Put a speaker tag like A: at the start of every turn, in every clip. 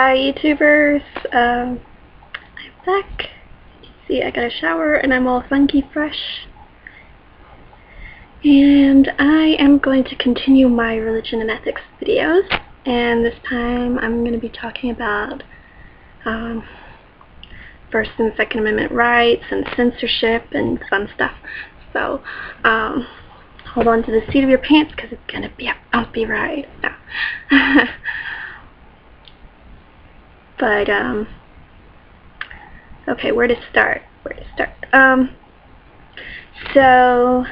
A: Hi YouTubers, I'm back. You see, I got a shower and I'm all funky fresh. And I am going to continue my religion and ethics videos, and this time I'm going to be talking about First and Second Amendment rights and censorship and fun stuff. So, hold on to the seat of your pants because it's going to be a bumpy ride. No. But, okay, where to start? So,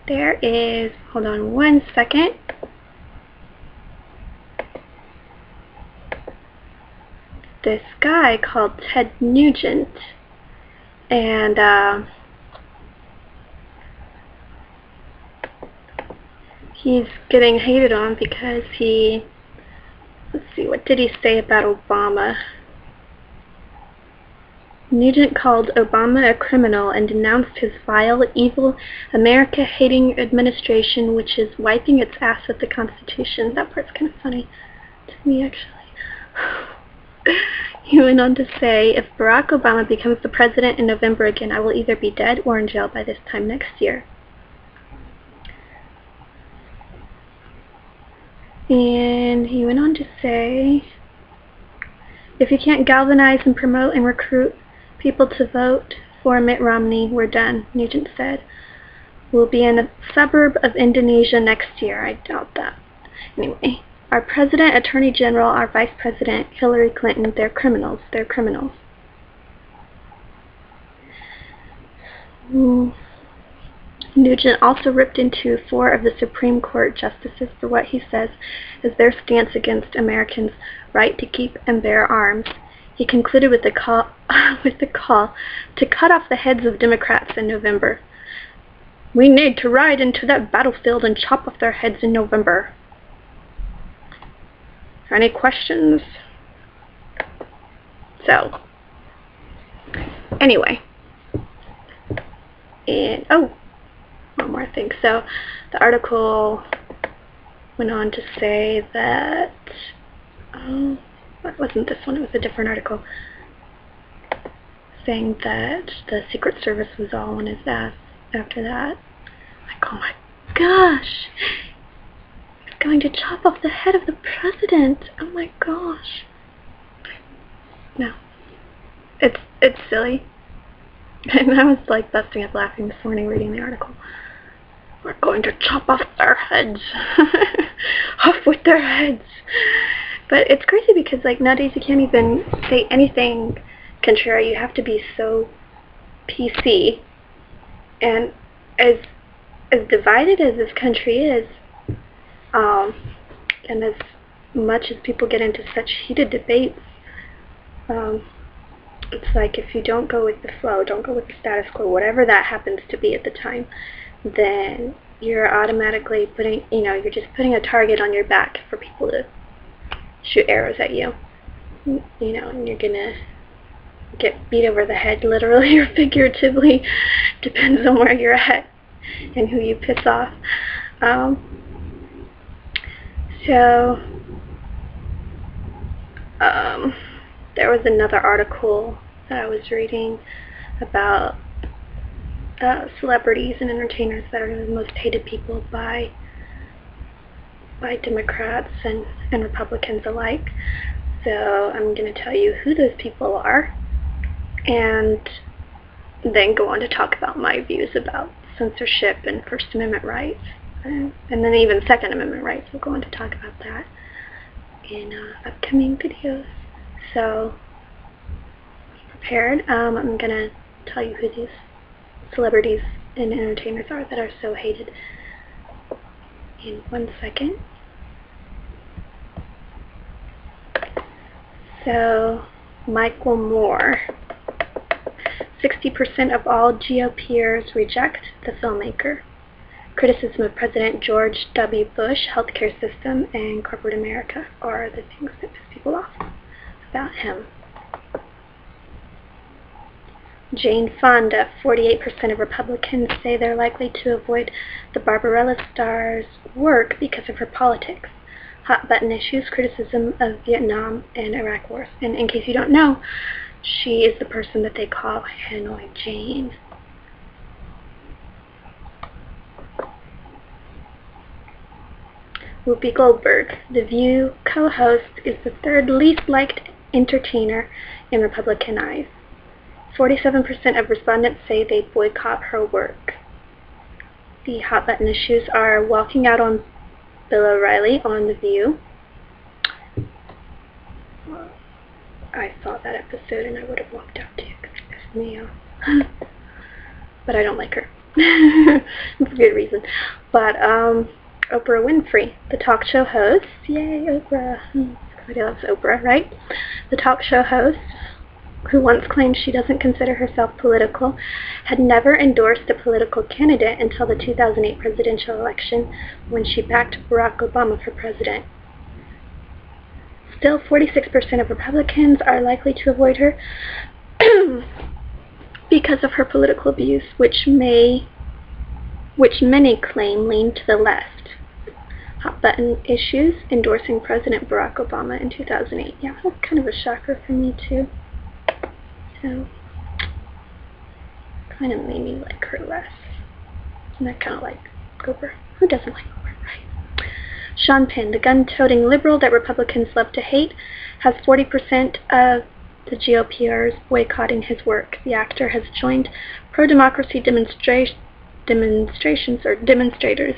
A: there is, hold on one second. This guy called Ted Nugent, and, he's getting hated on because he, let's see, what did he say about Obama? Nugent called Obama a criminal and denounced his vile, evil, America-hating administration, which is wiping its ass at the Constitution. That part's kind of funny to me, actually. He went on to say, if Barack Obama becomes the president in November again, I will either be dead or in jail by this time next year. And he went on to say, if you can't galvanize and promote and recruit people to vote for Mitt Romney, we're done, Nugent said. We'll be in a suburb of Indonesia next year. I doubt that. Anyway, our president, attorney general, our vice president, Hillary Clinton, they're criminals. They're criminals. Nugent also ripped into 4 of the Supreme Court justices for what he says is their stance against Americans' right to keep and bear arms. He concluded with the call to cut off the heads of Democrats in November. We need to ride into that battlefield and chop off their heads in November. Any questions? So, anyway. And, oh, one more thing. So, the article went on to say that, it wasn't this one, it was a different article, saying that the Secret Service was all on his ass after that. Like, oh my gosh, he's going to chop off the head of the president. Oh my gosh. No, it's silly. And I was like busting up laughing this morning reading the article. We're going to chop off their heads. Off with their heads. But it's crazy because, like, nowadays you can't even say anything contrary. You have to be so PC. And as divided as this country is, and as much as people get into such heated debates, it's like if you don't go with the flow, don't go with the status quo, whatever that happens to be at the time, then you're automatically putting, you're just putting a target on your back for people to shoot arrows at you, and you're gonna get beat over the head, literally or figuratively, depends on where you're at and who you piss off. There was another article that I was reading about celebrities and entertainers that are the most hated people by Democrats and Republicans alike. So I'm going to tell you who those people are, and then go on to talk about my views about censorship and First Amendment rights, and then even Second Amendment rights. We'll go on to talk about that in upcoming videos. So, prepared. I'm going to tell you who these celebrities and entertainers are that are so hated in 1 second. So, Michael Moore. 60% of all GOPers reject the filmmaker. Criticism of President George W. Bush, healthcare system, and corporate America are the things that piss people off about him. Jane Fonda. 48% of Republicans say they're likely to avoid the Barbarella star's work because of her politics. Hot button issues, criticism of Vietnam and Iraq wars. And in case you don't know, she is the person that they call Hanoi Jane. Whoopi Goldberg, The View co-host, is the third least liked entertainer in Republican eyes. 47% of respondents say they'd boycott her work. The hot button issues are walking out on Bill O'Reilly on The View. I saw that episode and I would have walked out too because it pissed me off. But I don't like her. For good reason. But Oprah Winfrey, the talk show host. Yay, Oprah. Everybody loves Oprah, right? The talk show host, who once claimed she doesn't consider herself political, had never endorsed a political candidate until the 2008 presidential election when she backed Barack Obama for president. Still, 46% of Republicans are likely to avoid her because of her political views, which many claim lean to the left. Hot button issues, endorsing President Barack Obama in 2008. Yeah, that was kind of a shocker for me too. So, kind of made me like her less. And I kind of like Oprah. Who doesn't like Oprah, right? Sean Penn, the gun-toting liberal that Republicans love to hate, has 40% of the GOPers boycotting his work. The actor has joined pro-democracy demonstrators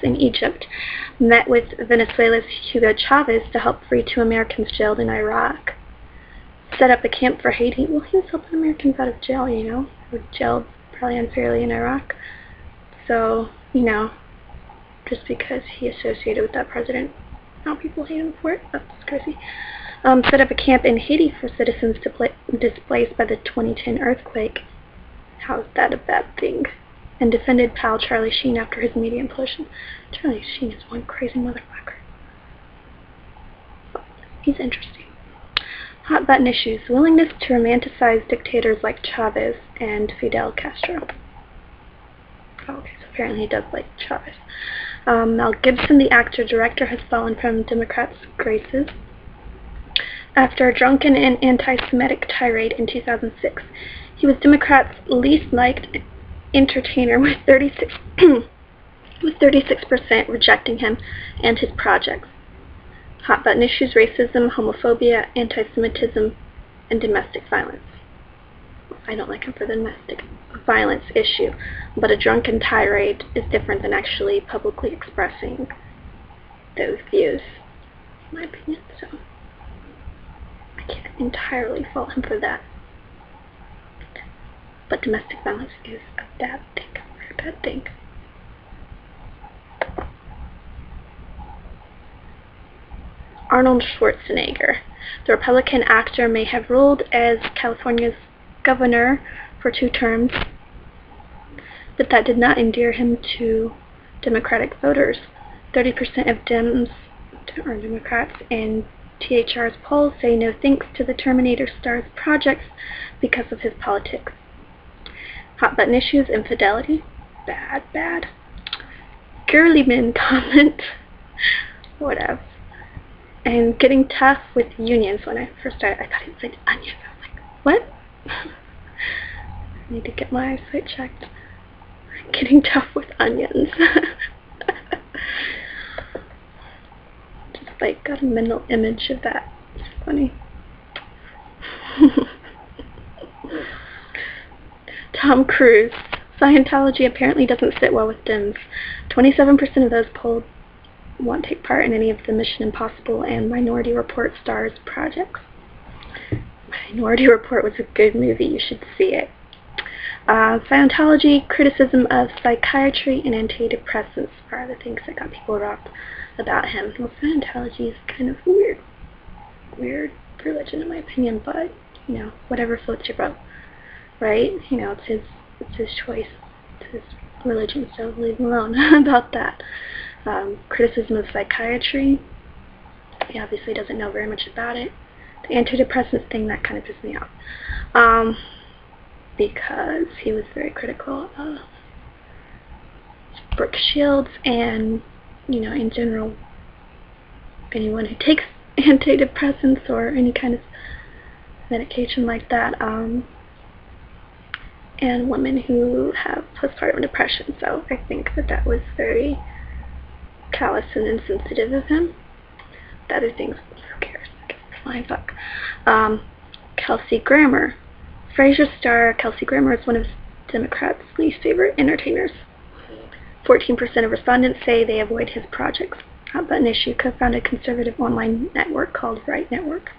A: in Egypt, met with Venezuela's Hugo Chavez to help free 2 Americans jailed in Iraq, set up a camp for Haiti. Well, he was helping Americans out of jail, you know, who were jailed probably unfairly in Iraq. So, you know, just because he associated with that president, now people hate him for it. That's crazy. Set up a camp in Haiti for citizens displaced by the 2010 earthquake. How is that a bad thing? And defended pal Charlie Sheen after his media implosion. Charlie Sheen is one crazy motherfucker. He's interesting. Hot button issues. Willingness to romanticize dictators like Chavez and Fidel Castro. Oh, okay, so apparently he does like Chavez. Mel Gibson, the actor-director, has fallen from Democrats' graces after a drunken and anti-Semitic tirade in 2006. He was Democrats' least liked entertainer with 36% rejecting him and his projects. Hot button issues, racism, homophobia, anti-Semitism, and domestic violence. I don't like him for the domestic violence issue, but a drunken tirade is different than actually publicly expressing those views, in my opinion, so I can't entirely fault him for that. But domestic violence is a bad thing, a very bad thing. Arnold Schwarzenegger. The Republican actor may have ruled as California's governor for 2 terms, but that did not endear him to Democratic voters. 30% of Democrats in THR's polls say no thanks to the Terminator star's projects because of his politics. Hot button issues, infidelity, bad, bad. Girly men comment, whatever. And getting tough with unions. When I first started, I thought he said onions. I was like, what? I need to get my eyesight checked. Getting tough with onions. Just like got a mental image of that. It's funny. Tom Cruise. Scientology apparently doesn't sit well with Dems. 27% of those polled won't take part in any of the Mission Impossible and Minority Report stars projects. Minority Report was a good movie. You should see it. Scientology, criticism of psychiatry, and antidepressants are the things that got people wrote about him. Well, Scientology is kind of weird religion in my opinion, but, you know, whatever floats your boat, right? You know, it's his choice, it's his religion, so leave him alone about that. Criticism of psychiatry, he obviously doesn't know very much about it. The antidepressants thing, that kind of pissed me off, because he was very critical of Brooke Shields and, you know, in general, anyone who takes antidepressants or any kind of medication like that, and women who have postpartum depression. So I think that was very callous and insensitive of him. The other things, who cares? It's fine, fuck. Kelsey Grammer. Frasier star Kelsey Grammer is one of Democrats' least favorite entertainers. 14% of respondents say they avoid his projects. Hot Button Issue co-founded a conservative online network called Right Network.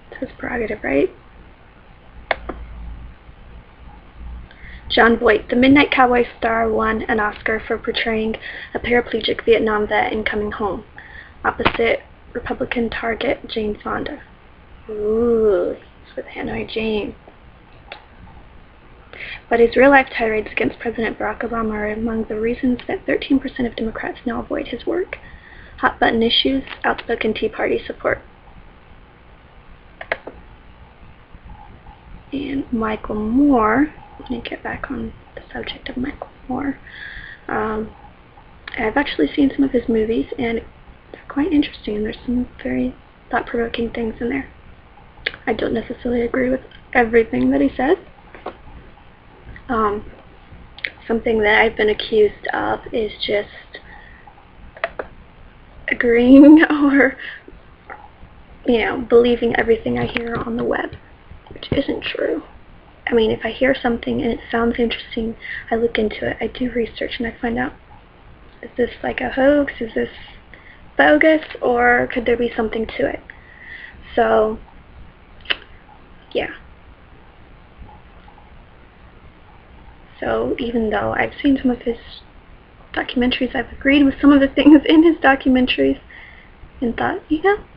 A: It's his prerogative, right? John Voight, the Midnight Cowboy star, won an Oscar for portraying a paraplegic Vietnam vet in Coming Home, opposite Republican target Jane Fonda. Ooh, it's with Hanoi Jane. But his real-life tirades against President Barack Obama are among the reasons that 13% of Democrats now avoid his work. Hot Button Issues, outspoken Tea Party support. And Michael Moore. Let me get back on the subject of Michael Moore. I've actually seen some of his movies, and they're quite interesting. There's some very thought-provoking things in there. I don't necessarily agree with everything that he says. Something that I've been accused of is just agreeing or, believing everything I hear on the web, which isn't true. I mean, if I hear something and it sounds interesting, I look into it, I do research, and I find out, is this like a hoax, is this bogus, or could there be something to it? So, yeah. So even though I've seen some of his documentaries, I've agreed with some of the things in his documentaries and thought,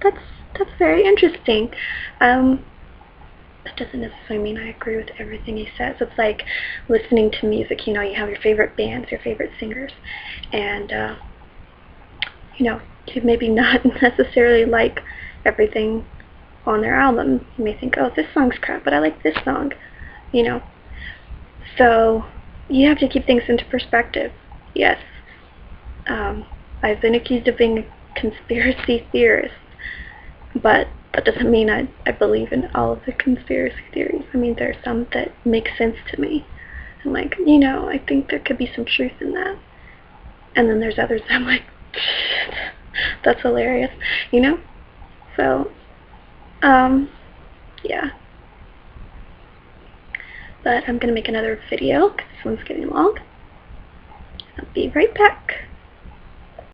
A: that's very interesting. That doesn't necessarily mean I agree with everything he says. It's like listening to music. You have your favorite bands, your favorite singers, and you maybe not necessarily like everything on their album. You may think, oh, this song's crap, but I like this song. So you have to keep things into perspective. Yes, I've been accused of being a conspiracy theorist, but that doesn't mean I believe in all of the conspiracy theories. I mean, there are some that make sense to me. I'm like, I think there could be some truth in that. And then there's others that I'm like, shit, that's hilarious, So, yeah. But I'm going to make another video, because this one's getting long. I'll be right back.